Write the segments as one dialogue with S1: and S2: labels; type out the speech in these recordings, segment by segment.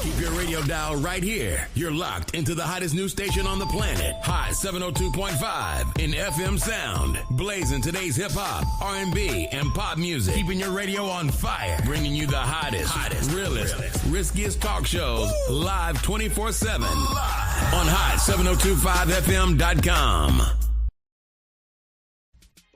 S1: Keep your radio dial right here. You're locked into the hottest news station on the planet. Hot 702.5 in FM sound. Blazing today's hip-hop, R&B, and pop music. Keeping your radio on fire. Bringing you the hottest, realest, riskiest talk shows live 24/7. Live on hot7025fm.com.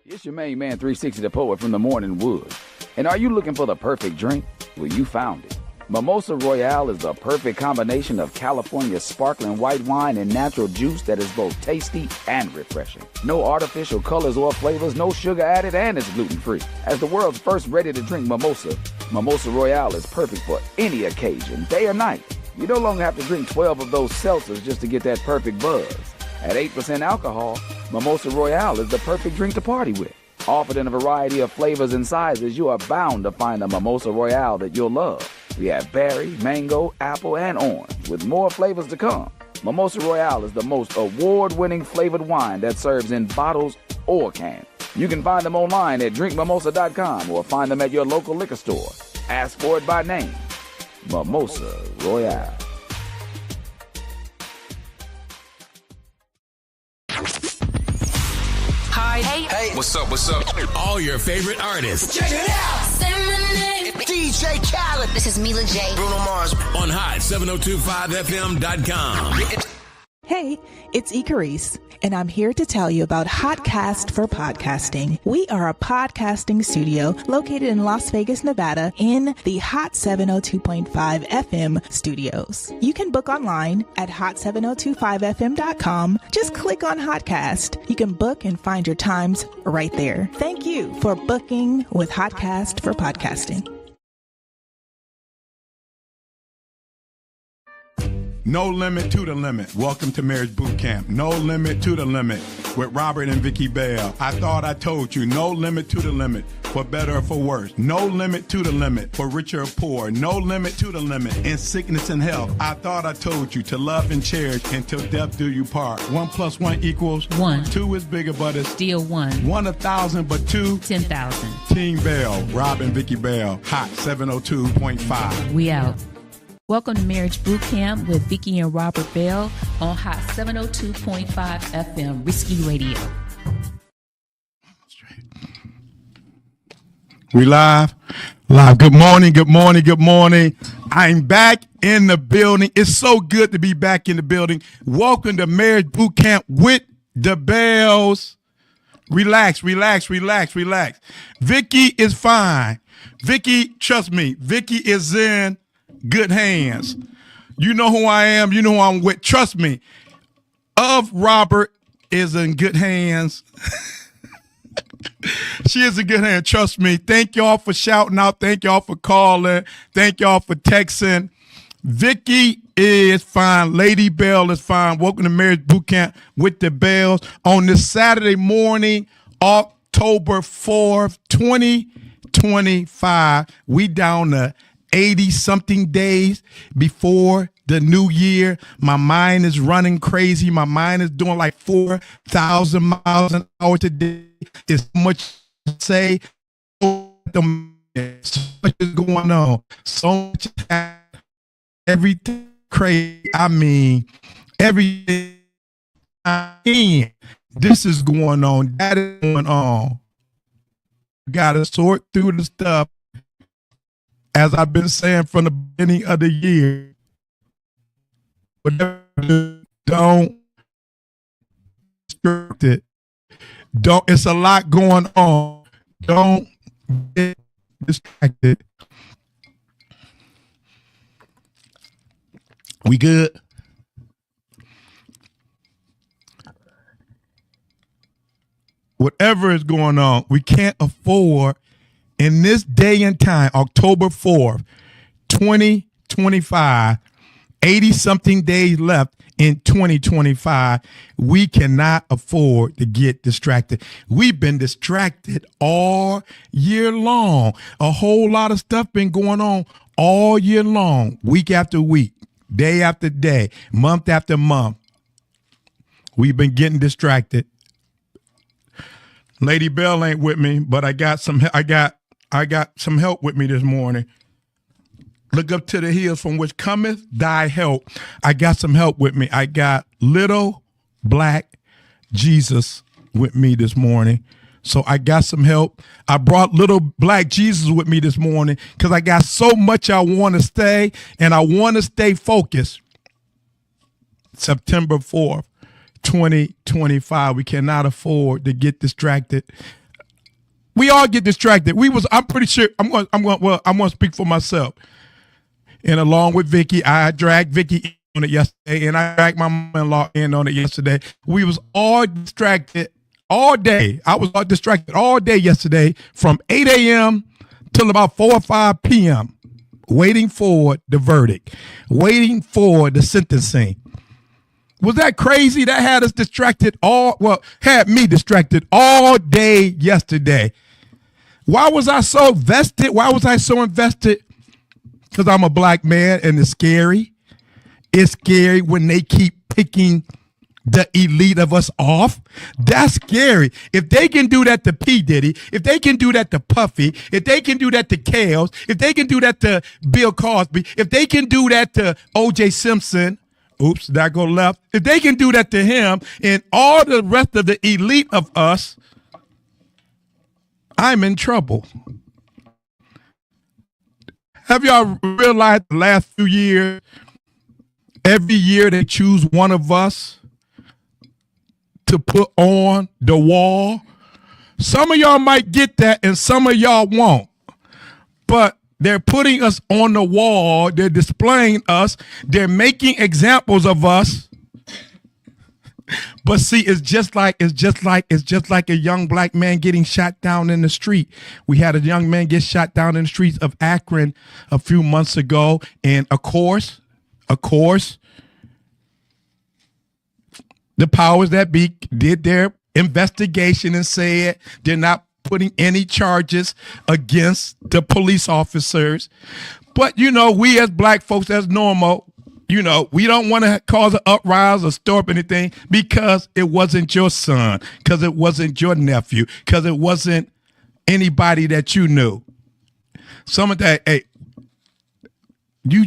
S2: It's your main man, 360 the Poet from the Morning Wood. And are you looking for the perfect drink? Well, you found it. Mimosa Royale is the perfect combination of California sparkling white wine and natural juice that is both tasty and refreshing. No artificial colors or flavors, no sugar added, and it's gluten-free. As the world's first ready-to-drink mimosa, Mimosa Royale is perfect for any occasion, day or night. You no longer have to drink 12 of those seltzers just to get that perfect buzz. At 8% alcohol, Mimosa Royale is the perfect drink to party with. Offered in a variety of flavors and sizes, you are bound to find a Mimosa Royale that you'll love. We have berry, mango, apple, and orange, with more flavors to come. Mimosa Royale is the most award-winning flavored wine that serves in bottles or cans. You can find them online at drinkmimosa.com or find them at your local liquor store. Ask for it by name. Mimosa Royale.
S3: Hi. Hey.
S1: What's up? All your favorite artists.
S3: Check it out. Say my name. DJ Khaled. This is Mila J. Bruno Mars.
S1: On hot7025fm.com.
S4: Hey, it's Icarice, and I'm here to tell you about Hotcast for Podcasting. We are a podcasting studio located in Las Vegas, Nevada, in the Hot 702.5 FM studios. You can book online at hot7025fm.com. Just click on Hotcast. You can book and find your times right there. Thank you for booking with Hotcast for Podcasting.
S5: No limit to the limit. Welcome to Marriage Bootcamp. No limit to the limit with Robert and Vicky Bell. I thought I told you. No limit to the limit for better or for worse. No limit to the limit for richer or poor. No limit to the limit in sickness and health. I thought I told you to love and cherish until death do you part. 1 + 1 =
S6: 1.
S5: 2 is bigger, but it's
S6: Still 1.
S5: 1 1,000, but 2
S6: 10,000.
S5: Team Bell, Rob and Vicky Bell, Hot 702.5.
S6: We out. Welcome to Marriage Bootcamp with Vicky and Robert Bell on Hot 702.5 FM, Risky Radio.
S5: We live? Live. Good morning. I'm back in the building. It's so good to be back in the building. Welcome to Marriage Bootcamp with the Bells. Relax. Vicky is fine. Vicky, trust me, Vicky is in good hands. You know who I am. You know who I'm with. Trust me. Robert is in good hands. She is in good hands. Trust me. Thank y'all for shouting out. Thank y'all for calling. Thank y'all for texting. Vicky is fine. Lady Bell is fine. Welcome to Marriage Bootcamp with the Bells on this Saturday morning, October 4th, 2025. We down to 80-something days before the new year. My mind is running crazy. My mind is doing like 4,000 miles an hour today. It's so much to say. So much is going on. So much everything crazy. I mean, everything. This is going on. That is going on. Gotta sort through the stuff. As I've been saying from the beginning of the year, don't distract it. It's a lot going on. Don't get distracted. We good? Whatever is going on, we can't afford in this day and time, October 4th, 2025, 80-something days left in 2025, we cannot afford to get distracted. We've been distracted all year long. A whole lot of stuff been going on all year long, week after week, day after day, month after month. We've been getting distracted. Lady Bell ain't with me, but I got some help with me this morning. Look up to the hills from which cometh thy help. I got some help with me. I got little black Jesus with me this morning. So I got some help. I brought little black Jesus with me this morning because I got so much I want to stay, and I want to stay focused. September 4th, 2025. We cannot afford to get distracted. We all get distracted. I'm pretty sure I'm going to speak for myself. And along with Vicky, I dragged Vicky on it yesterday, and I dragged my mother-in-law in on it yesterday. We was all distracted all day. I was all distracted all day yesterday from 8 a.m. till about 4 or 5 p.m. waiting for the verdict, waiting for the sentencing. Was that crazy? That had us distracted had me distracted all day yesterday. Why was I so vested? Why was I so invested? Because I'm a black man, and it's scary. It's scary when they keep picking the elite of us off. That's scary. If they can do that to P. Diddy, if they can do that to Puffy, if they can do that to Kales, if they can do that to Bill Cosby, if they can do that to O.J. Simpson, oops, that go left. If they can do that to him and all the rest of the elite of us, I'm in trouble. Have y'all realized the last few years, every year they choose one of us to put on the wall? Some of y'all might get that and some of y'all won't. But they're putting us on the wall. They're displaying us. They're making examples of us. But see, it's just like a young black man getting shot down in the street. We had a young man get shot down in the streets of Akron a few months ago. And of course, the powers that be did their investigation and said they're not putting any charges against the police officers. But, we as black folks, as normal, we don't want to cause an uprising or stir up anything because it wasn't your son, because it wasn't your nephew, because it wasn't anybody that you knew. Some of that, hey, do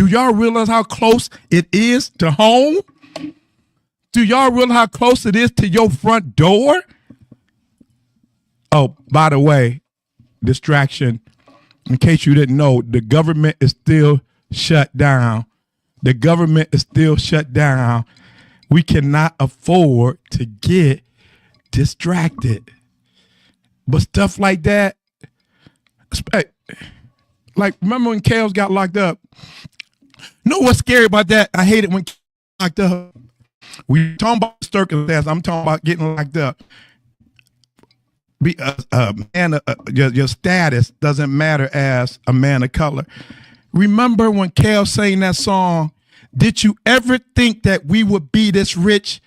S5: y'all realize how close it is to home? Do y'all realize how close it is to your front door? Oh, by the way, distraction. In case you didn't know, the government is still shut down. The government is still shut down. We cannot afford to get distracted. But stuff like that, like remember when Kales got locked up? You know what's scary about that? I hate it when locked up. We talking about circumstance. I'm talking about getting locked up. Your status doesn't matter as a man of color. Remember when Kel sang that song, did you ever think that we would be this rich,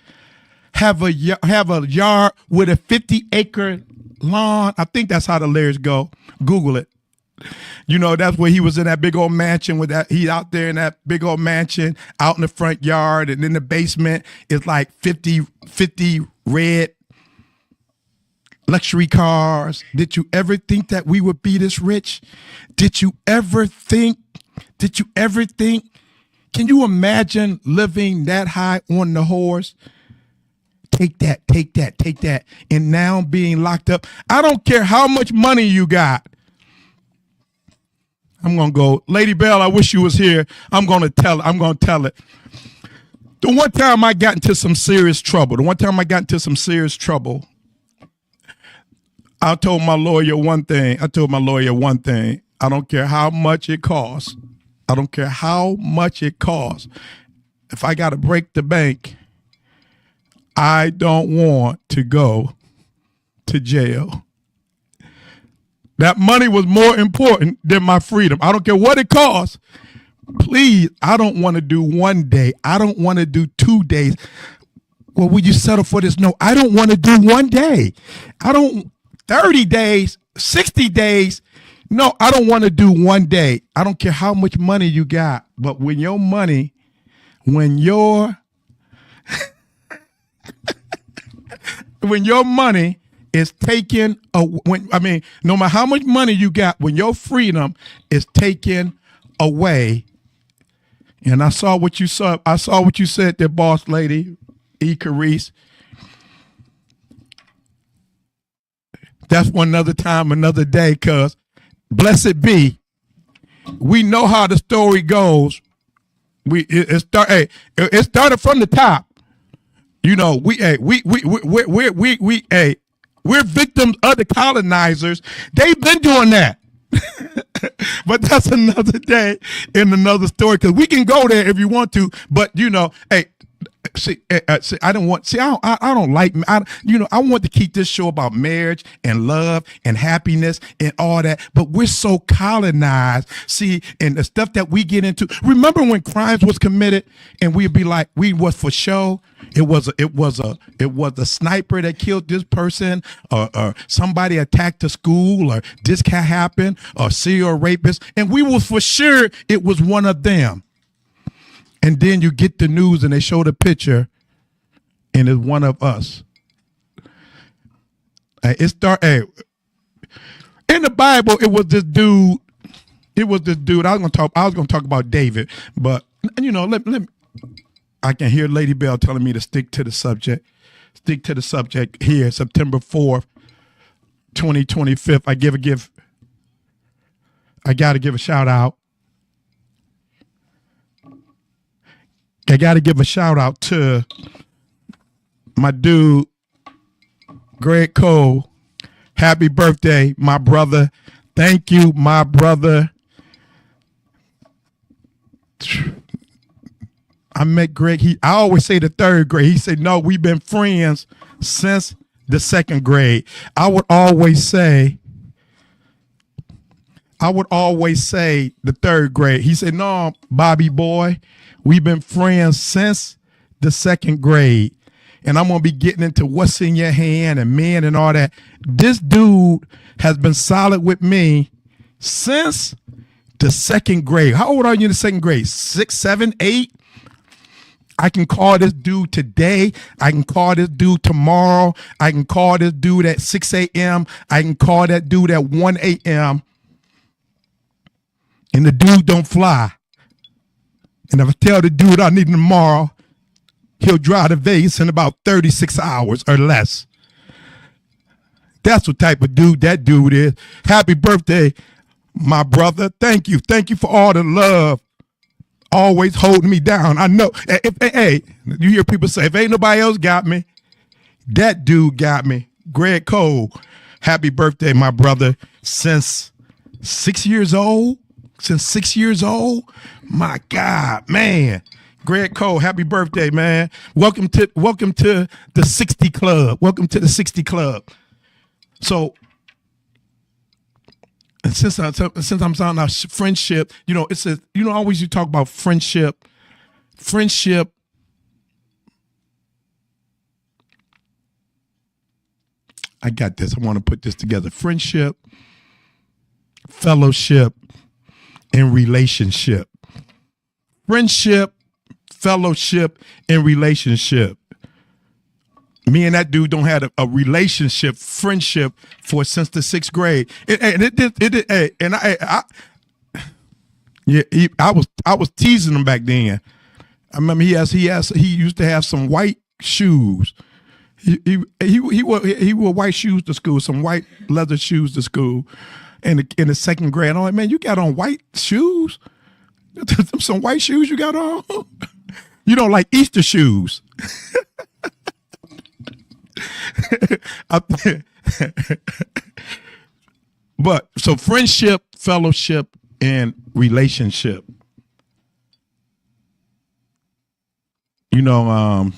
S5: have a yard with a 50-acre lawn? I think that's how the lyrics go. Google it. That's where he was in that big old mansion with that. He out there in that big old mansion out in the front yard, and in the basement is like 50 red luxury cars. Did you ever think that we would be this rich? Did you ever think? Can you imagine living that high on the horse? Take that. And now being locked up. I don't care how much money you got. I'm going to go. Lady Bell, I wish you was here. I'm going to tell it. The one time I got into some serious trouble, I told my lawyer one thing. I don't care how much it costs. If I got to break the bank, I don't want to go to jail. That money was more important than my freedom. I don't care what it costs. Please, I don't want to do 1 day. I don't want to do 2 days. Well, will you settle for this? No, I don't want to do 1 day. 30 days, 60 days. No, I don't want to do 1 day. I don't care how much money you got. But when your money is taken, no matter how much money you got, when your freedom is taken away. And I saw what you saw. I saw what you said there, boss lady, E. Carice. That's one another time, another day, because blessed be, we know how the story goes. It started from the top. You know, we're victims of the colonizers. They've been doing that. But that's another day in another story, because we can go there if you want to. But you know, I don't want. I don't like. I want to keep this show about marriage and love and happiness and all that. But we're so colonized. See, and the stuff that we get into. Remember when crimes was committed, and we'd be like, we was for show. It was a sniper that killed this person, or somebody attacked a school, or this can happen, or serial rapist, and we was for sure it was one of them. And then you get the news and they show the picture, and it's one of us. In the Bible, it was this dude. I was gonna talk about David, but you know, let me. I can hear Lady Bell telling me to stick to the subject. Stick to the subject here, September 4th, 2025. I gotta give a shout out. I got to give a shout out to my dude, Greg Cole. Happy birthday, my brother. Thank you, my brother. I met Greg. I always say the third grade. He said, no, we've been friends since the second grade. I would always say the third grade. He said, no, Bobby boy, we've been friends since the second grade. And I'm going to be getting into what's in your hand and men and all that. This dude has been solid with me since the second grade. How old are you in the second grade? 6, 7, 8? I can call this dude today. I can call this dude tomorrow. I can call this dude at 6 a.m. I can call that dude at 1 a.m. And the dude don't fly. And if I tell the dude I need him tomorrow, he'll drive to Vegas in about 36 hours or less. That's what type of dude that dude is. Happy birthday, my brother. Thank you. Thank you for all the love. Always holding me down. I know. Hey, you hear people say, if ain't nobody else got me, that dude got me. Greg Cole, happy birthday, my brother. Since 6 years old, my God, man. Greg Cole, happy birthday, man. Welcome to the 60 Club. Welcome to the 60 Club. So, and since I'm talking about friendship, you know, it says, you know, always you talk about friendship. I got this. I want to put this together. Friendship, fellowship, and relationship. Friendship, fellowship, and relationship. Me and that dude don't have a relationship, friendship since the 6th grade. I was teasing him back then. I remember he used to have some white shoes. He wore white shoes to school, some white leather shoes to school. In the 2nd grade, I'm like, man, you got on white shoes? Some white shoes you got on? You don't like Easter shoes. But so friendship, fellowship, and relationship. You know, man.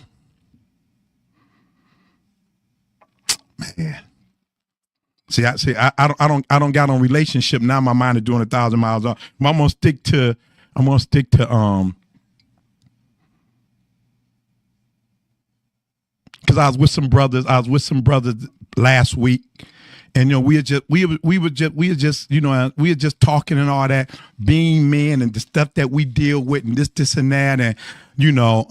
S5: I don't got on relationship now. My mind is doing 1,000 miles off. I'm gonna stick to because I was with some brothers last week, and you know we were just talking and all that, being men and the stuff that we deal with and this and that, and you know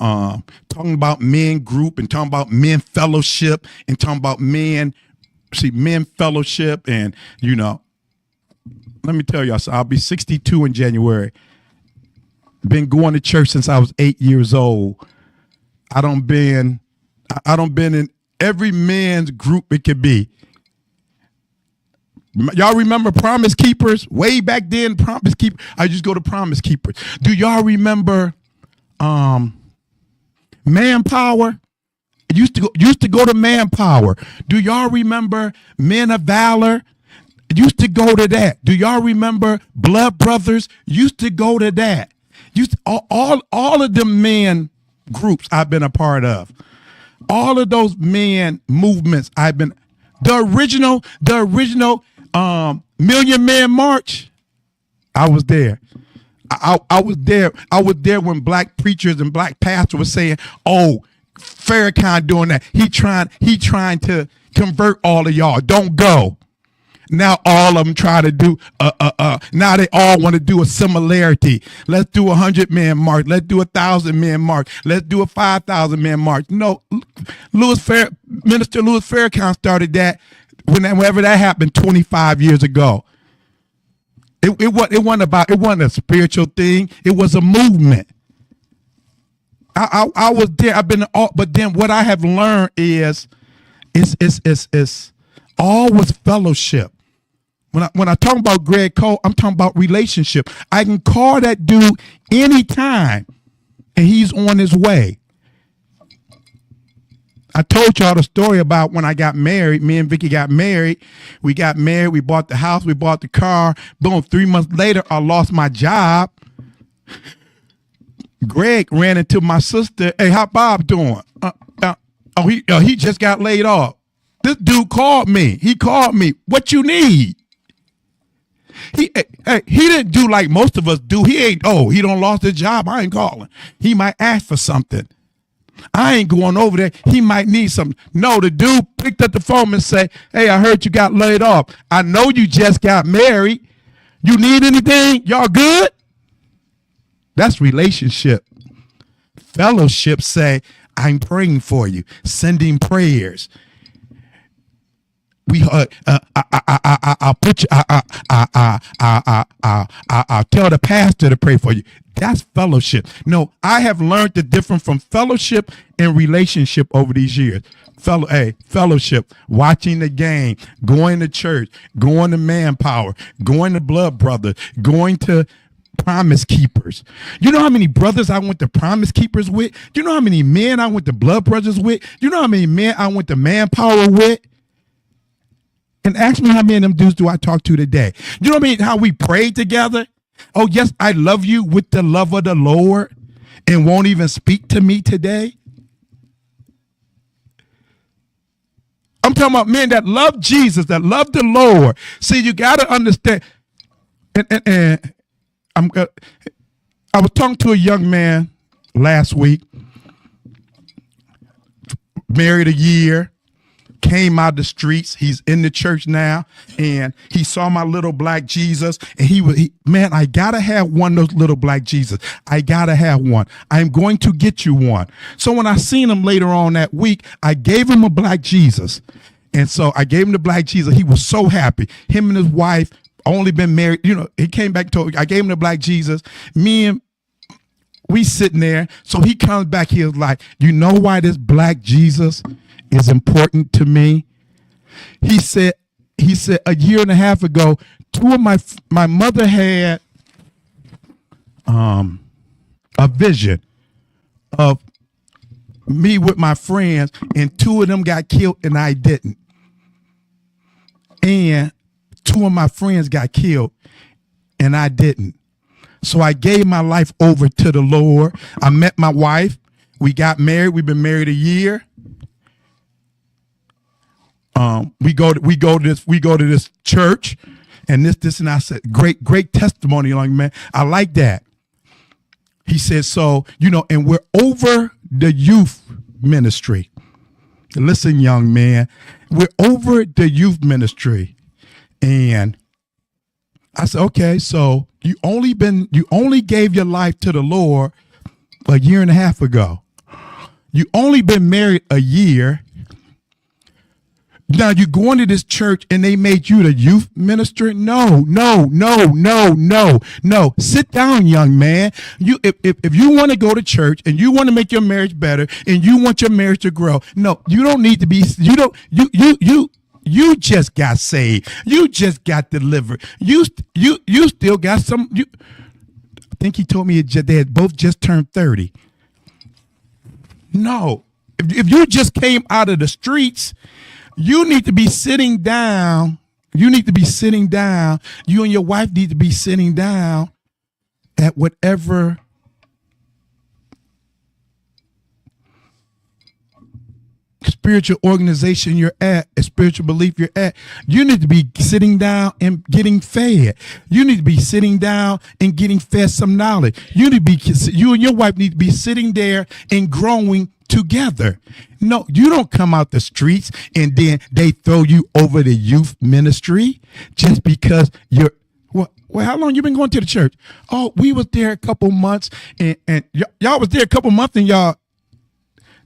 S5: talking about men group and talking about men fellowship and talking about men fellowship, and you know, let me tell y'all, so I'll be 62 in January. Been going to church since I was 8 years old. I don't been in every man's group it could be. Y'all remember Promise Keepers? Way back then, Promise Keepers. I just go to Promise Keepers. Do y'all remember Manpower? Used to go to Manpower. Do y'all remember Men of Valor? Used to go to that. Do y'all remember Blood Brothers? Used to go to that. All of the men groups I've been a part of. All of those men movements I've been. The original Million Man March. I was there. I was there. I was there when black preachers and black pastors were saying, "Oh, Farrakhan doing that. He trying to convert all of y'all. Don't go." Now all of them try to do now they all want to do a similarity. Let's do 100-man march. Let's do 1,000-man march. Let's do a 5,000-man march. No, Minister Louis Farrakhan started that whenever that happened 25 years ago. It wasn't a spiritual thing. It was a movement. I was there. But then what I have learned is all was fellowship. When I talk about Greg Cole, I'm talking about relationship. I can call that dude anytime, and he's on his way. I told y'all the story about when I got married. Me and Vicky got married. We got married. We bought the house. We bought the car. Boom. 3 months later, I lost my job. Greg ran into my sister. "Hey, how Bob doing?" He just got laid off. This dude called me. He called me. "What you need?" He didn't do like most of us do. He don't lost his job. I ain't calling. He might ask for something. I ain't going over there. He might need something. No, the dude picked up the phone and said, "Hey, I heard you got laid off. I know you just got married. You need anything? Y'all good?" That's relationship. Fellowship say, "I'm praying for you," sending prayers. I'll tell the pastor to pray for you. That's fellowship. No, I have learned the difference from fellowship and relationship over these years. Fellowship, watching the game, going to church, going to Manpower, going to Blood Brothers, going to Promise Keepers. You know how many brothers I went to Promise Keepers with? You know how many men I went to Blood Brothers with? You know how many men I went to Manpower with? And ask me how many of them dudes do I talk to today. You know what I mean? How we prayed together. "Oh, yes, I love you with the love of the Lord," and won't even speak to me today. I'm talking about men that love Jesus, that love the Lord. See, you got to understand. I was talking to a young man last week, married a year, came out the streets. He's in the church now, and he saw my little black Jesus, and man, I gotta have one of those little black Jesus. I gotta have one. I'm going to get you one. So when I seen him later on that week, I gave him a black Jesus, and so I gave him the black Jesus. He was so happy. Him and his wife only been married. He came back to. I gave him the black Jesus. We sitting there. So he comes back. He was like, "You know why this black Jesus is important to me?" He said a year and a half ago, my mother had a vision of me with my friends, and 2 of them got killed and I didn't. And 2 of my friends got killed and I didn't. So I gave my life over to the Lord. I met my wife. We got married. We've been married a year. We go to this church, and this, and I said, great testimony, young man. I like that. He said, so, and we're over the youth ministry. Listen, young man, we're over the youth ministry. And I said, okay, so you only gave your life to the Lord a year and a half ago. You only been married a year. Now you going to this church and they made you the youth minister? No. Sit down, young man. If you want to go to church and you want to make your marriage better and you want your marriage to grow, no, you don't need to be. You just got saved. You just got delivered. You still got some. I think he told me they had both just turned 30. No, if you just came out of the streets. You need to be sitting down. You need to be sitting down. You and your wife need to be sitting down at whatever spiritual organization you're at, a spiritual belief you're at. You need to be sitting down and getting fed. You need to be sitting down and getting fed some knowledge. You and your wife need to be sitting there and growing together. No, you don't come out the streets and then they throw you over the youth ministry just because you're. Well, how long you been going to the church? Oh, we was there a couple months and y'all was there a couple months and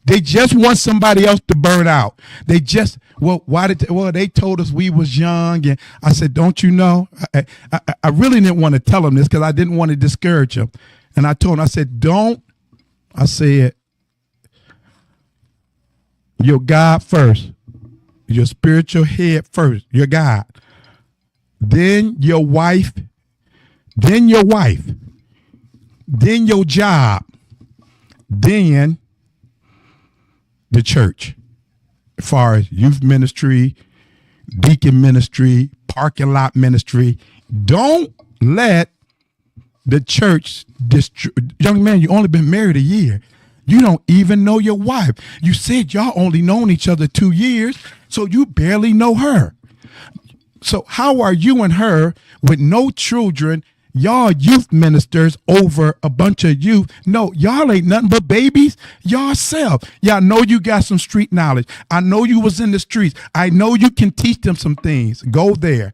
S5: they just want somebody else to burn out. They just, they told us we was young. And I said, don't you know? I really didn't want to tell them this because I didn't want to discourage them. And I told them, I said, your God first, your spiritual head first, your God, then your wife, then your job, then the church, as far as youth ministry, deacon ministry, parking lot ministry. Don't let the church young man, you only been married a year. You don't even know your wife. You said y'all only known each other 2 years, so you barely know her. So how are you and her with no children, y'all youth ministers over a bunch of youth? No, y'all ain't nothing but babies yourself. Y'all know you got some street knowledge. I know you was in the streets. I know you can teach them some things. Go there.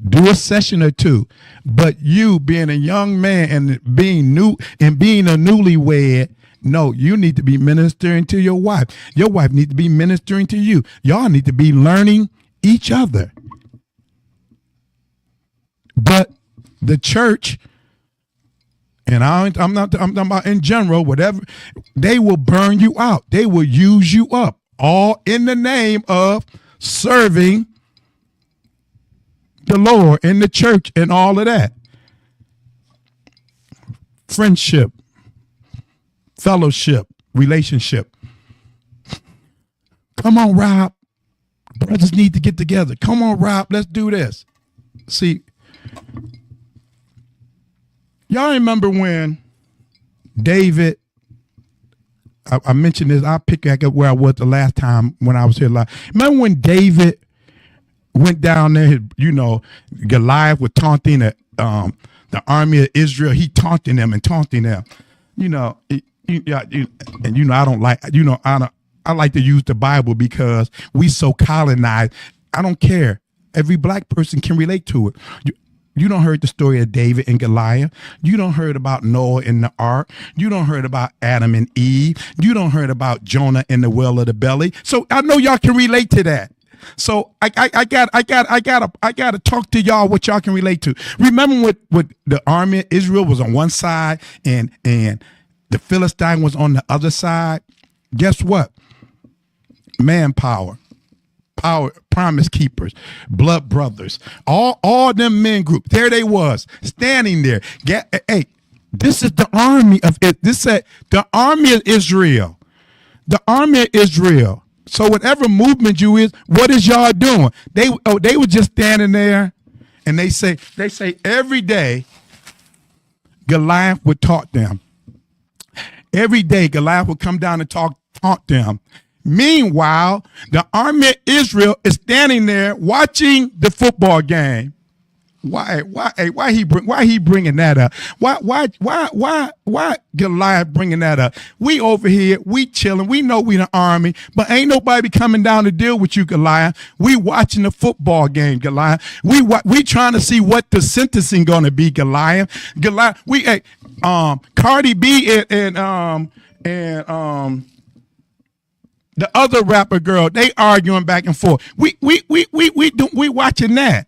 S5: Do a session or two. But you being a young man and being a newlywed, no, you need to be ministering to your wife. Your wife needs to be ministering to you. Y'all need to be learning each other. But the church, and I'm talking about in general, whatever, they will burn you out. They will use you up, all in the name of serving the Lord in the church and all of that. Friendship, fellowship, relationship. Come on, Rob. Brothers need to get together. Come on, Rob. Let's do this. See, y'all remember when David, I mentioned this, I'll pick back up where I was the last time when I was here live. Remember when David went down there, Goliath was taunting the army of Israel. He taunting them. I like to use the Bible because we so colonized. I don't care. Every black person can relate to it. You don't heard the story of David and Goliath. You don't heard about Noah and the ark. You don't heard about Adam and Eve. You don't heard about Jonah and the well of the belly. So I know y'all can relate to that. So I gotta talk to y'all what y'all can relate to. Remember what the army of Israel was on one side and the Philistine was on the other side? Guess what? Manpower, power, promise keepers, blood brothers, all them men group. There they was standing there. Hey, this is the army of it. This said the army of Israel. The army of Israel. So whatever movement you is, what is y'all doing? They were just standing there, and they say every day Goliath would taunt them. Every day Goliath would come down and taunt them. Meanwhile, the army of Israel is standing there watching the football game. Why he bringing that up? Why Goliath bringing that up? We over here, we chilling. We know we the army, but ain't nobody coming down to deal with you, Goliath. We watching the football game, Goliath. We trying to see what the sentencing gonna be, Goliath. Cardi B and The other rapper girl, they arguing back and forth. We watching that.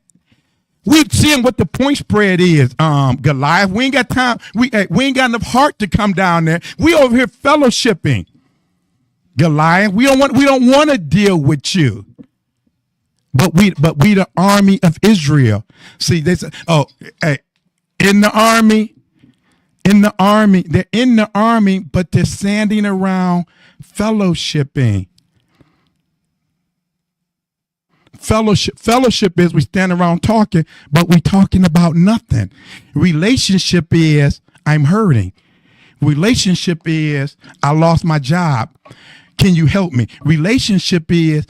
S5: We seeing what the point spread is. Goliath, we ain't got time. We ain't got enough heart to come down there. We over here fellowshipping. Goliath, we don't want to deal with you. But we the army of Israel. See, they say, in the army, they're in the army, but they're standing around fellowshipping. Fellowship is we stand around talking, but we talking about nothing. Relationship is I'm hurting. Relationship is I lost my job. Can you help me? Relationship is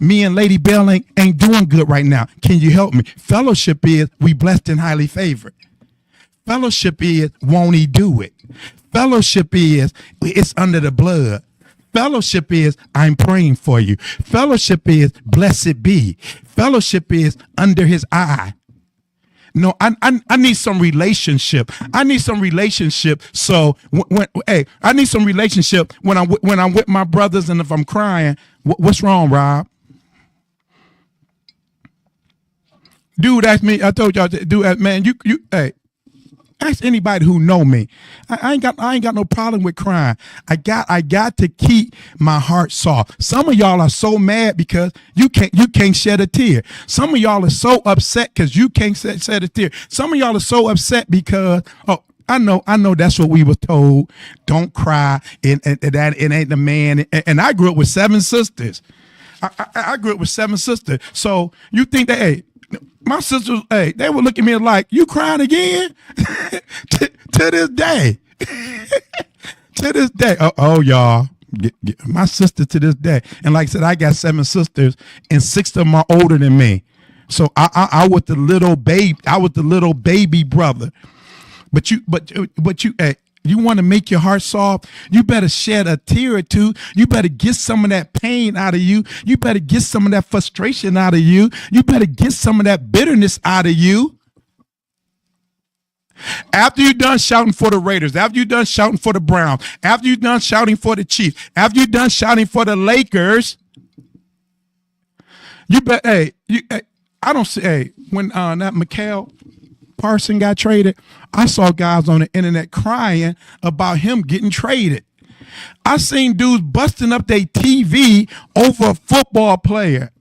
S5: me and Lady Bell ain't doing good right now. Can you help me? Fellowship is we blessed and highly favored. Fellowship is won't he do it? Fellowship is it's under the blood. Fellowship is I'm praying for you. Fellowship is blessed be. Fellowship is under his eye. No, I need some relationship. I need some relationship. So I need some relationship when I'm with my brothers, and if I'm crying, what's wrong, Rob? Dude, that's me. I told y'all, dude, man, you ask anybody who know me. I ain't got no problem with crying. I got to keep my heart soft. Some of y'all are so mad because you can't shed a tear. Some of y'all are so upset because you can't shed a tear. Some of y'all are so upset because I know that's what we were told. Don't cry. And that it ain't the man. And I grew up with 7 sisters. I grew up with 7 sisters. So you think that my sisters, they would look at me like, you crying again? to this day. To this day. Oh, y'all. My sister to this day. And like I said, I got 7 sisters, and 6 of them are older than me. So I was the little baby. I was the little baby brother. But you you want to make your heart soft, you better shed a tear or two. You better get some of that pain out of you. You better get some of that frustration out of you. You better get some of that bitterness out of you. After you're done shouting for the Raiders, after you're done shouting for the Browns, after you're done shouting for the Chiefs, after you're done shouting for the Lakers, you bet. I don't say. When that Mikael Parson got traded, I saw guys on the internet crying about him getting traded. I seen dudes busting up their TV over a football player.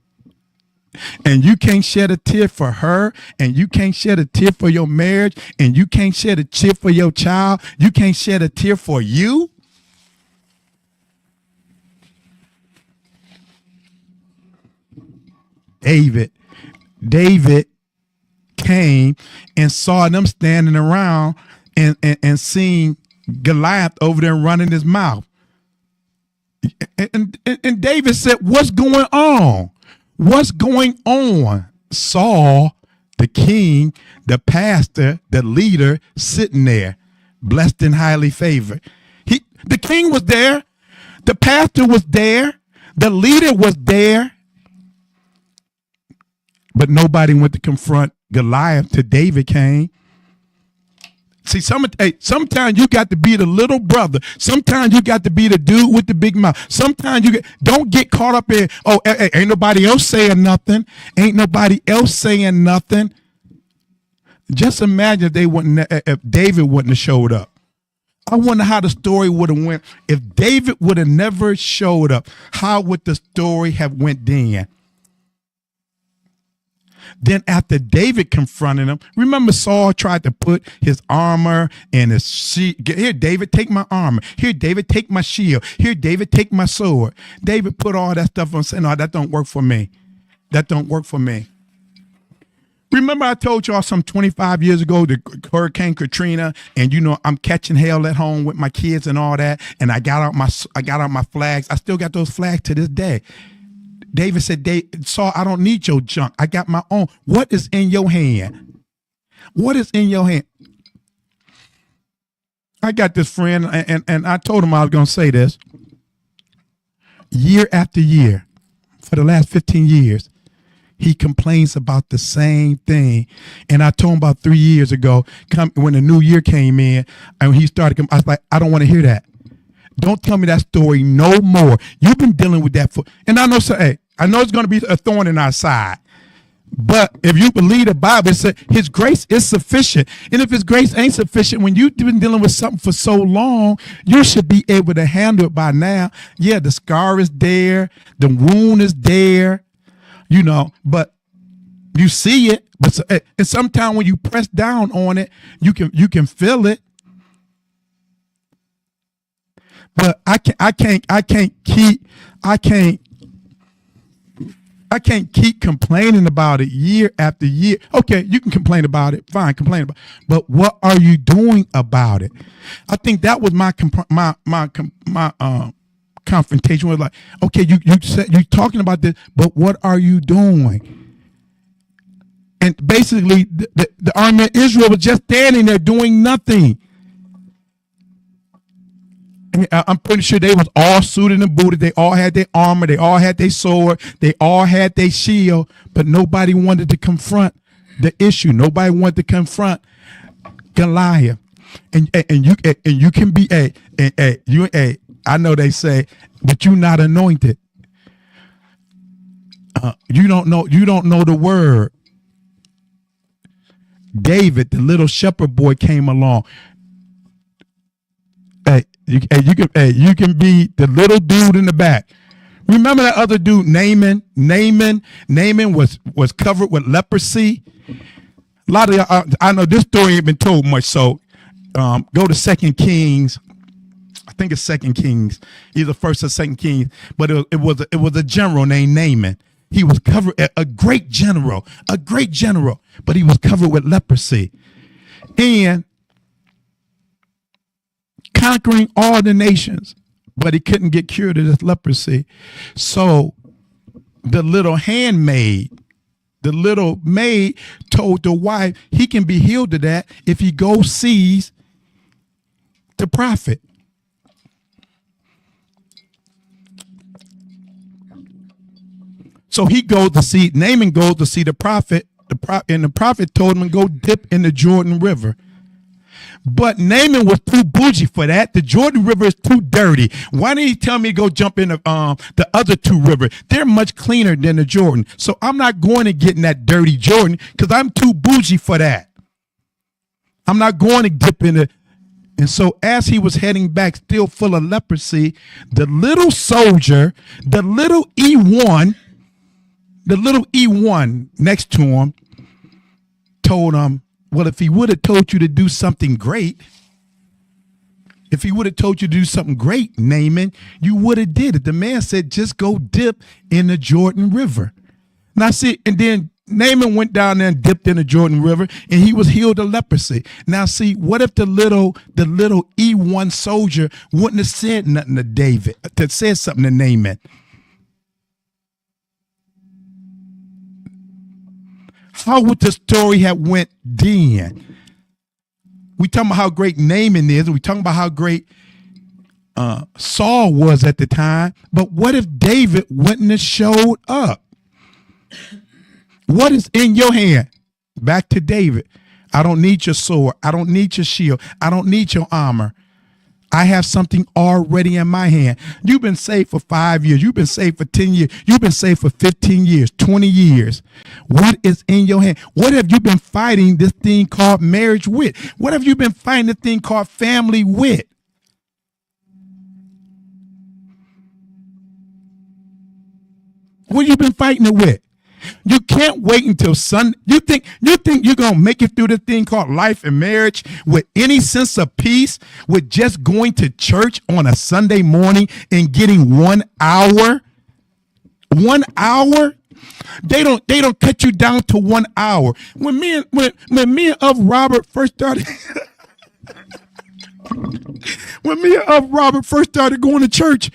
S5: And you can't shed a tear for her, and you can't shed a tear for your marriage, and you can't shed a tear for your child. You can't shed a tear for you. David came and saw them standing around and seeing Goliath over there running his mouth. And David said, what's going on? What's going on? Saul, the king, the pastor, the leader, sitting there, blessed and highly favored. The king was there. The pastor was there. The leader was there. But nobody went to confront Goliath till David came. See, sometimes you got to be the little brother. Sometimes you got to be the dude with the big mouth. Sometimes don't get caught up in, ain't nobody else saying nothing. Ain't nobody else saying nothing. Just imagine if David wouldn't have showed up. I wonder how the story would have went. If David would have never showed up, how would the story have went then? Then after David confronted him, remember Saul tried to put his armor and his shield. Here, David, take my armor. Here, David, take my shield. Here, David, take my sword. David put all that stuff on and said, no, that don't work for me. That don't work for me. Remember I told y'all some 25 years ago, the Hurricane Katrina, and I'm catching hell at home with my kids and all that, and I got out my flags. I still got those flags to this day. David said, Saul, I don't need your junk. I got my own. What is in your hand? What is in your hand? I got this friend, and I told him I was going to say this. Year after year, for the last 15 years, he complains about the same thing. And I told him about 3 years ago, when the new year came in, and he started, I was like, I don't want to hear that. Don't tell me that story no more. You've been dealing with that and I know, hey, I know it's going to be a thorn in our side. But if you believe the Bible, it says his grace is sufficient. And if his grace ain't sufficient, when you've been dealing with something for so long, you should be able to handle it by now. Yeah, the scar is there. The wound is there, but you see it. But and sometimes when you press down on it, you can feel it. But I can't keep complaining about it year after year. Okay, you can complain about it. Fine, complain about it. But what are you doing about it? I think that was my confrontation was like, okay, you said you're talking about this, but what are you doing? And basically, the army of Israel was just standing there doing nothing. I'm pretty sure they was all suited and booted. They all had their armor. They all had their sword. They all had their shield. But nobody wanted to confront the issue. Nobody wanted to confront Goliath. And you can be I know they say, but you're not anointed. You don't know the word. David, the little shepherd boy, came along. You can be the little dude in the back. Remember that other dude, Naaman? Naaman was covered with leprosy. A lot of y'all, I know this story ain't been told much, so go to 2 Kings. I think it's 2 Kings, either 1st or 2 Kings. But it was a general named Naaman. He was covered, a great general, but he was covered with leprosy. And conquering all the nations, but he couldn't get cured of this leprosy. So the little maid told the wife he can be healed of that if he goes sees the prophet. So Naaman goes to see the prophet, and the prophet told him to go dip in the Jordan River. But Naaman was too bougie for that. The Jordan River is too dirty. Why didn't he tell me to go jump in the other two rivers? They're much cleaner than the Jordan. So I'm not going to get in that dirty Jordan because I'm too bougie for that. I'm not going to dip in it. And so as he was heading back, still full of leprosy, the little soldier, the little E1 next to him told him, well, if he would have told you to do something great, Naaman, you would have did it. The man said, just go dip in the Jordan River. Now see, and then Naaman went down there and dipped in the Jordan River, and he was healed of leprosy. Now see, what if the little E1 soldier wouldn't have said nothing to David, to said something to Naaman? How would the story have went then? We talking about how great Naaman is. We talking about how great Saul was at the time. But what if David wouldn't have showed up? What is in your hand? Back to David. I don't need your sword. I don't need your shield. I don't need your armor. I have something already in my hand. You've been saved for 5 years. You've been saved for 10 years. You've been saved for 15 years, 20 years. What is in your hand? What have you been fighting this thing called marriage with? What have you been fighting this thing called family with? What have you been fighting it with? You can't wait until Sunday. You think you're going to make it through this thing called life and marriage with any sense of peace with just going to church on a Sunday morning and getting 1 hour? 1 hour? They don't cut you down to 1 hour. When me and Robert first started when me and Robert first started going to church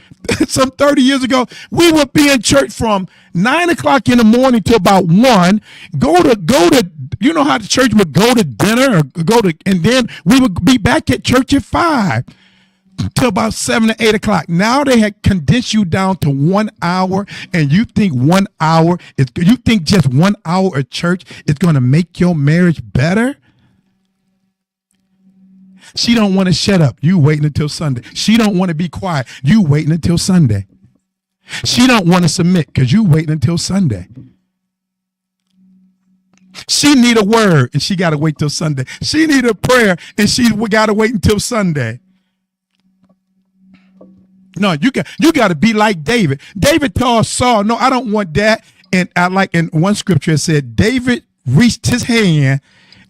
S5: some 30 years ago, we would be in church from 9 o'clock in the morning to about 1. Go to, you know how the church would go to dinner and then we would be back at church at 5 till about 7 or 8 o'clock. Now they had condensed you down to 1 hour, and you think just 1 hour of church is going to make your marriage better? She don't want to shut up. You waiting until Sunday. She don't want to be quiet. You waiting until Sunday. She don't want to submit because you waiting until Sunday. She need a word and she got to wait till Sunday. She need a prayer and she got to wait until Sunday. No, you got to be like David. David told Saul, no, I don't want that. And I like in one scripture it said, David reached his hand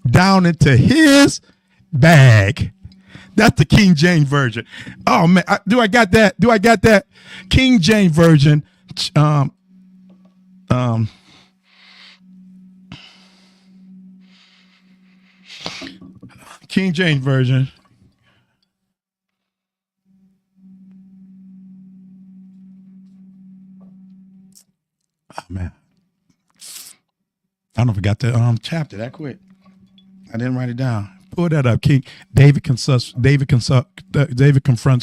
S5: down into his bag. That's the King James Version. Oh man, do I got that? King James Version. King James Version. Oh man, I don't forgot the chapter that quick. I didn't write it down. Pull that up, King. David confronts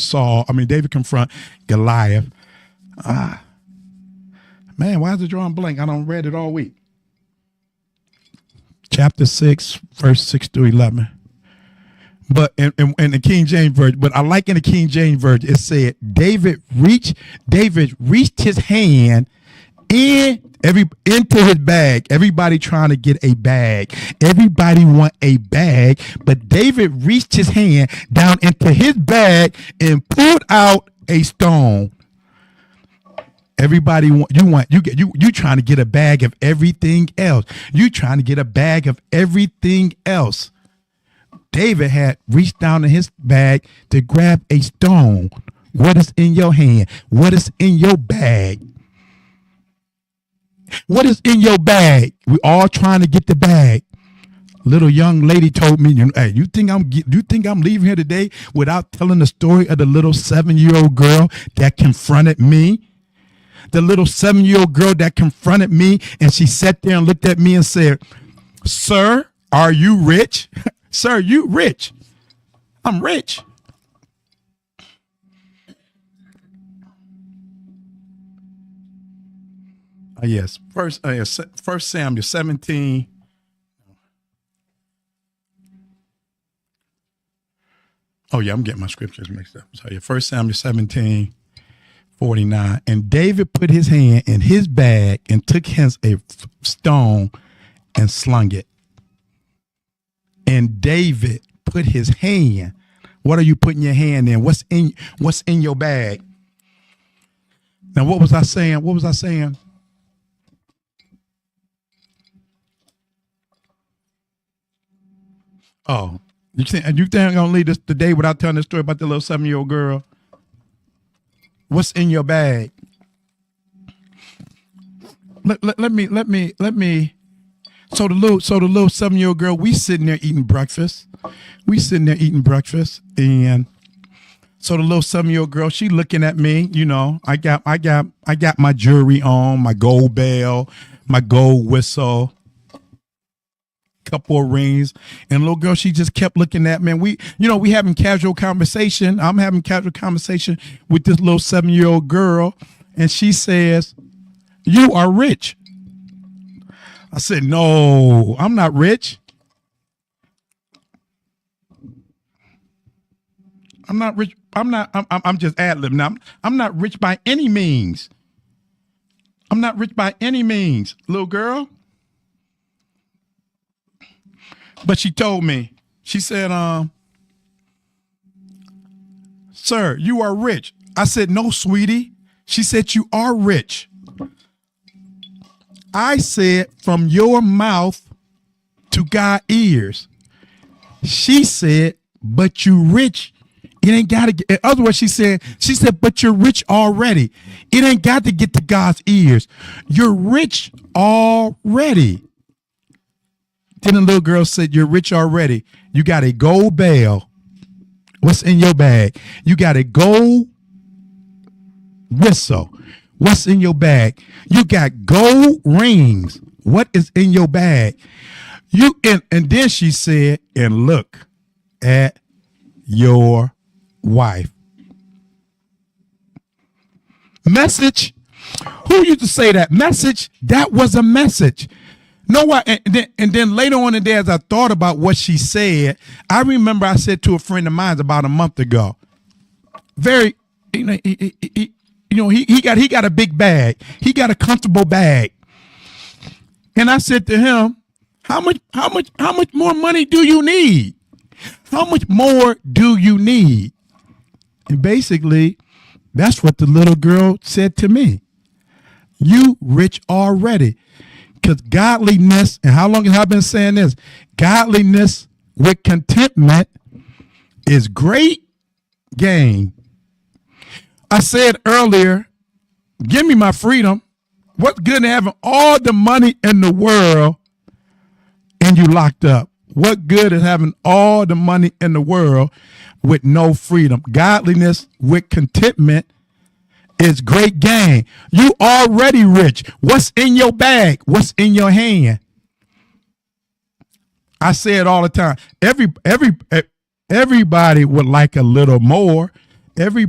S5: Saul. David confront Goliath. Man, why is it drawing blank? I don't read it all week. Chapter 6, verse 6 through 11. But in the King James Version, but I like in the King James Version, it said David reached his hand into his bag. Everybody trying to get a bag. Everybody want a bag, but David reached his hand down into his bag and pulled out a stone. Everybody you trying to get a bag of everything else. You trying to get a bag of everything else. David had reached down in his bag to grab a stone. What is in your hand? What is in your bag? What is in your bag? We all trying to get the bag. Little young lady told me, hey, you think I'm leaving here today without telling the story of the little 7-year-old girl that confronted me? The little 7-year-old girl that confronted me, and she sat there and looked at me and said, "Sir, are you rich?" Sir, you rich. I'm rich. Yes. First Samuel 17. Oh yeah, I'm getting my scriptures mixed up. So yeah, 1 Samuel 17:49. And David put his hand in his bag and took hence a stone and slung it. And David put his hand. What are you putting your hand in? What's in your bag? Now, what was I saying? Oh, you think I'm gonna leave this today without telling the story about the little 7-year-old girl? What's in your bag? Let me. So the little 7-year-old girl, we sitting there eating breakfast. And so the little 7-year-old girl, she looking at me. I got my jewelry on, my gold bell, my gold whistle, couple of rings, and little girl, she just kept looking at me. And we having casual conversation. I'm having casual conversation with this little 7-year-old girl, and she says, "You are rich." I said, "No, I'm not rich. I'm not rich. I'm just ad-libbing now. I'm not rich by any means. I'm not rich by any means, little girl." But she told me, she said, "Sir, you are rich." I said, "No, sweetie." She said, "You are rich." I said, "From your mouth to God's ears." She said, "But you rich. It ain't got to get." In other words, she said, "But you're rich already. It ain't got to get to God's ears. You're rich already." Then the little girl said, "You're rich already. You got a gold bell." What's in your bag? You got a gold whistle. What's in your bag? You got gold rings. What is in your bag? And then she said, "And look at your wife." Message. Who used to say that? Message. That was a message. know what? And then later on in the day, as I thought about what she said, I remember I said to a friend of mine about a month ago, very, he got a big bag. He got a comfortable bag. And I said to him, how much more money do you need? How much more do you need? And basically, that's what the little girl said to me. You rich already. Because godliness, and how long have I been saying this? Godliness with contentment is great gain. I said earlier, give me my freedom. What's good in having all the money in the world and you locked up? What good is having all the money in the world with no freedom? Godliness with contentment is great gain. You already rich. What's in your bag? What's in your hand? I say it all the time. Everybody would like a little more. If we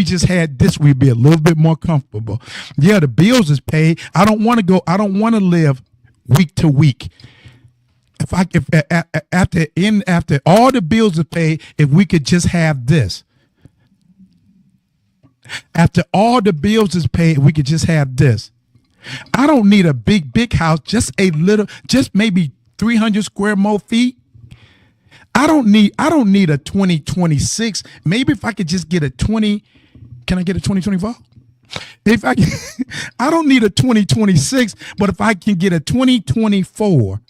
S5: just had this, we'd be a little bit more comfortable. Yeah, the bills is paid. I don't want to live week to week. After all the bills are paid, if we could just have this. After all the bills is paid, we could just have this. I don't need a big house, just maybe 300 square more feet. I don't need a 2026. Maybe if I could just get a 20, can I get a 2024? If I can, I don't need a 2026, but if I can get a 2024,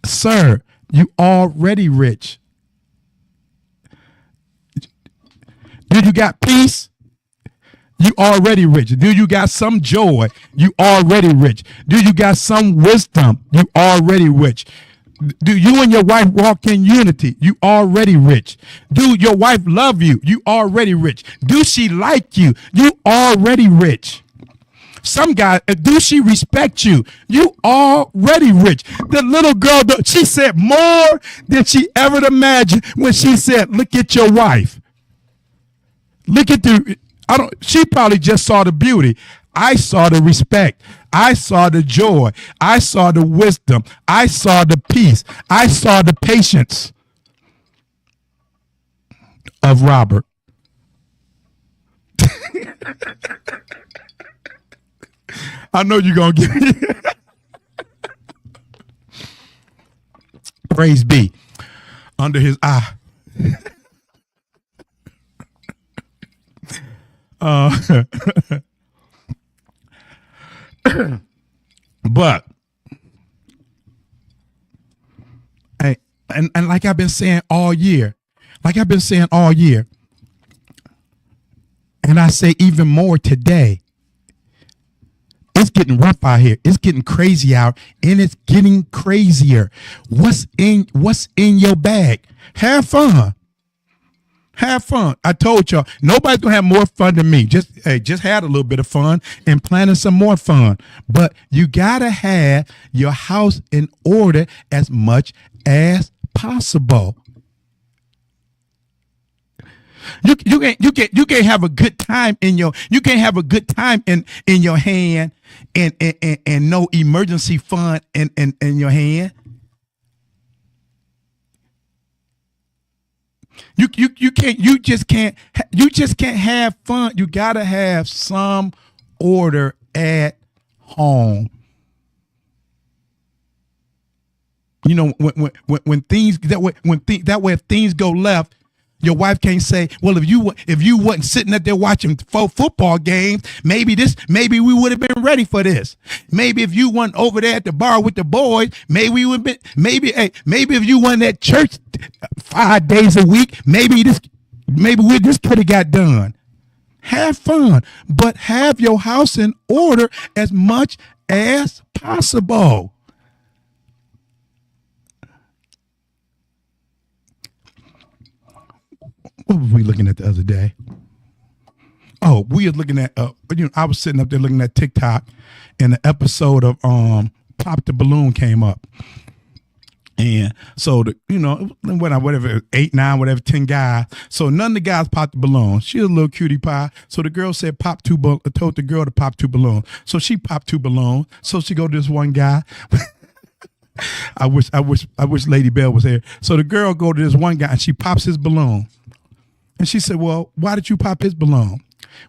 S5: sir, you already rich. Do you got peace? You already rich. Do you got some joy? You already rich. Do you got some wisdom? You already rich. Do you and your wife walk in unity? You already rich. Do your wife love you? You already rich. Do she like you? You already rich. Some guy, do she respect you? You already rich. The little girl, she said more than she ever imagined when she said, look at your wife. Look at she probably just saw the beauty. I saw the respect. I saw the joy. I saw the wisdom. I saw the peace. I saw the patience of Robert. I know you're going to give me. Praise be under his eye. But and like I've been saying all year, and I say even more today, it's getting rough out here. It's getting crazy out, and it's getting crazier. What's in your bag? Have fun. Have fun. I told y'all, nobody's gonna have more fun than me. Just had a little bit of fun and planning some more fun. But you gotta have your house in order as much as possible. You can't have a good time in your hand and no emergency fund in your hand. You just can't have fun. You gotta have some order at home. You know, when things that way, if things go left, your wife can't say, well, if you wasn't sitting up there watching 4 football games, maybe we would have been ready for this. Maybe if you weren't over there at the bar with the boys, maybe if you weren't at church 5 days a week, maybe this could have got done. Have fun, but have your house in order as much as possible. What was we looking at the other day? Oh, we were looking at, I was sitting up there looking at TikTok, and the episode of Pop the Balloon came up. And so, whatever, 8, 9, whatever, 10 guys. So none of the guys popped the balloon. She was a little cutie pie. So the girl said, told the girl to pop 2 balloons. So she popped 2 balloons. So she go to this one guy. I wish Lady Bell was here. So the girl go to this one guy and she pops his balloon. And she said, well, why did you pop his balloon?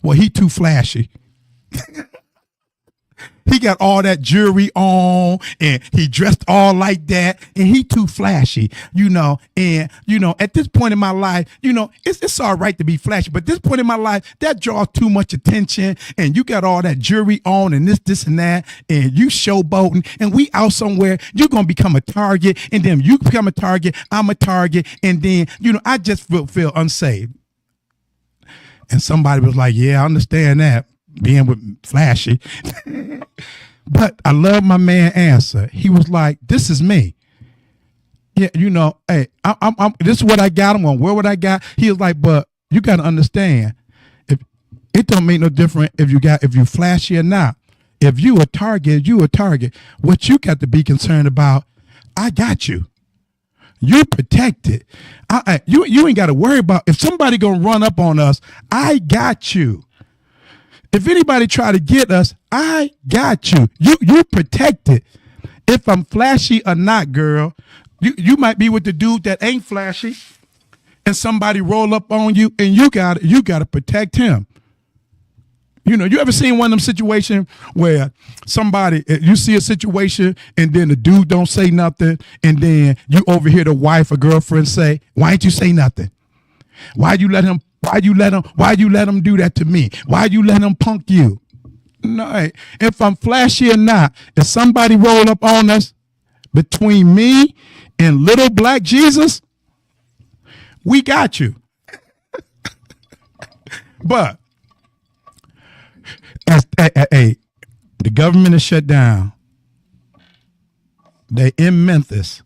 S5: Well, he too flashy. He got all that jewelry on and he dressed all like that and he too flashy, and, at this point in my life, it's all right to be flashy, but this point in my life, that draws too much attention and you got all that jewelry on and this and that and you showboating and we out somewhere, you're going to become a target and then you become a target, I'm a target and then, I just feel unsafe. And somebody was like, yeah, I understand that. Being with flashy. But I love my man answer. He was like, this is me. Yeah, hey, I'm this is what I got. I'm gonna wear what I got. He was like, but you gotta understand, if it don't make no difference if you flashy or not. If you a target, you a target. What you got to be concerned about, I got you. You're protected. You ain't got to worry about if somebody gonna run up on us. I got you. If anybody try to get us, I got you. You protected. If I'm flashy or not, girl, you might be with the dude that ain't flashy, and somebody roll up on you, and you got to protect him. You ever seen one of them situations where you see a situation, and then the dude don't say nothing, and then you overhear the wife or girlfriend say, "Why ain't you say nothing? Why you let him do that to me? Why you let him punk you?" No, if I'm flashy or not, if somebody roll up on us between me and little black Jesus, we got you. But the government is shut down. They in Memphis.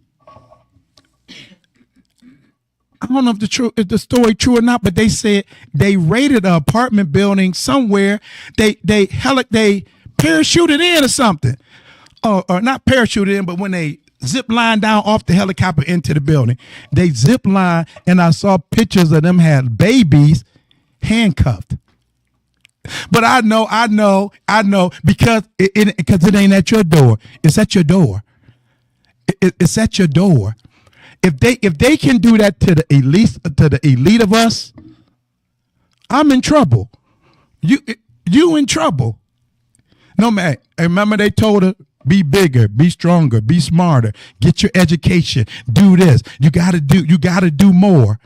S5: I don't know if the story true or not, but they said they raided an apartment building somewhere. They parachuted in or something, or not parachuted in, but when they zip line down off the helicopter into the building, they zip line, and I saw pictures of them had babies handcuffed. But I know because it ain't at your door. It's at your door. It's at your door. If they can do that to the elite of us, I'm in trouble. You in trouble. No man. Remember they told her, be bigger, be stronger, be smarter, get your education, do this. You gotta do more.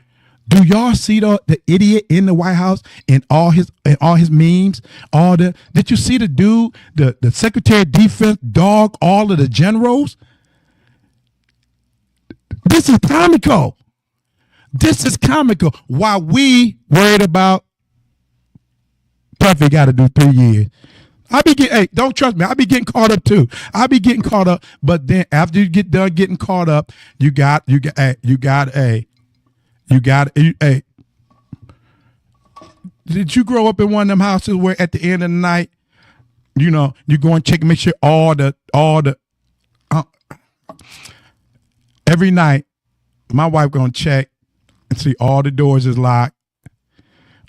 S5: Do y'all see the idiot in the White House and all his memes? Did you see the dude, the Secretary of Defense dog all of the generals? This is comical. While we worried about Puffy got to do 3 years. Don't trust me. I be getting caught up too. But then after you get done getting caught up, did you grow up in one of them houses where at the end of the night, you go and check and make sure every night, my wife gonna check and see all the doors is locked,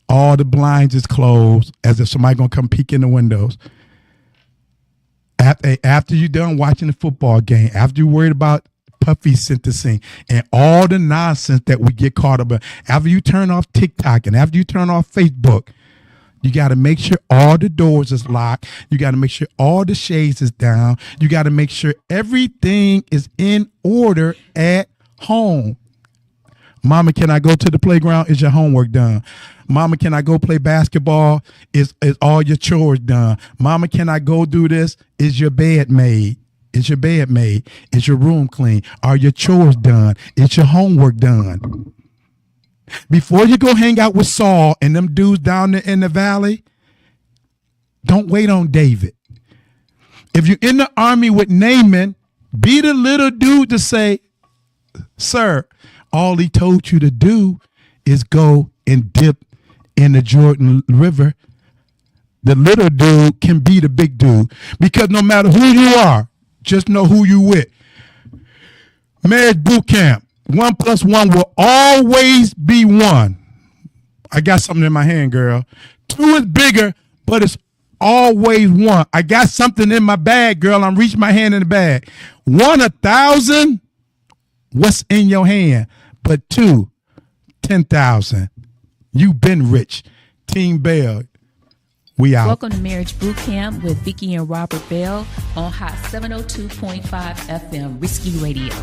S5: all the blinds is closed, as if somebody gonna come peek in the windows. After you done watching the football game, after you worried about Puffy sentencing and all the nonsense that we get caught up in, after you turn off TikTok and after you turn off Facebook, you got to make sure all the doors is locked. You got to make sure all the shades is down. You got to make sure everything is in order at home. Mama, can I go to the playground? Is your homework done? Mama, can I go play basketball? Is all your chores done? Mama, can I go do this? Is your bed made? Is your bed made? Is your room clean? Are your chores done? Is your homework done? Before you go hang out with Saul and them dudes down there in the valley, don't wait on David. If you're in the army with Naaman, be the little dude to say, "Sir, all he told you to do is go and dip in the Jordan River." The little dude can be the big dude, because no matter who you are, just know who you with. Marriage Bootcamp. 1 + 1 will always be 1. I got something in my hand, girl. 2 is bigger, but it's always 1. I got something in my bag, girl. I'm reaching my hand in the bag. 1, 1,000. What's in your hand? But 2, 10,000. You've been rich. Team Bell. We out.
S6: Welcome to Marriage Bootcamp with Vicky and Robert Bell on Hot 702.5 FM, Risky Radio.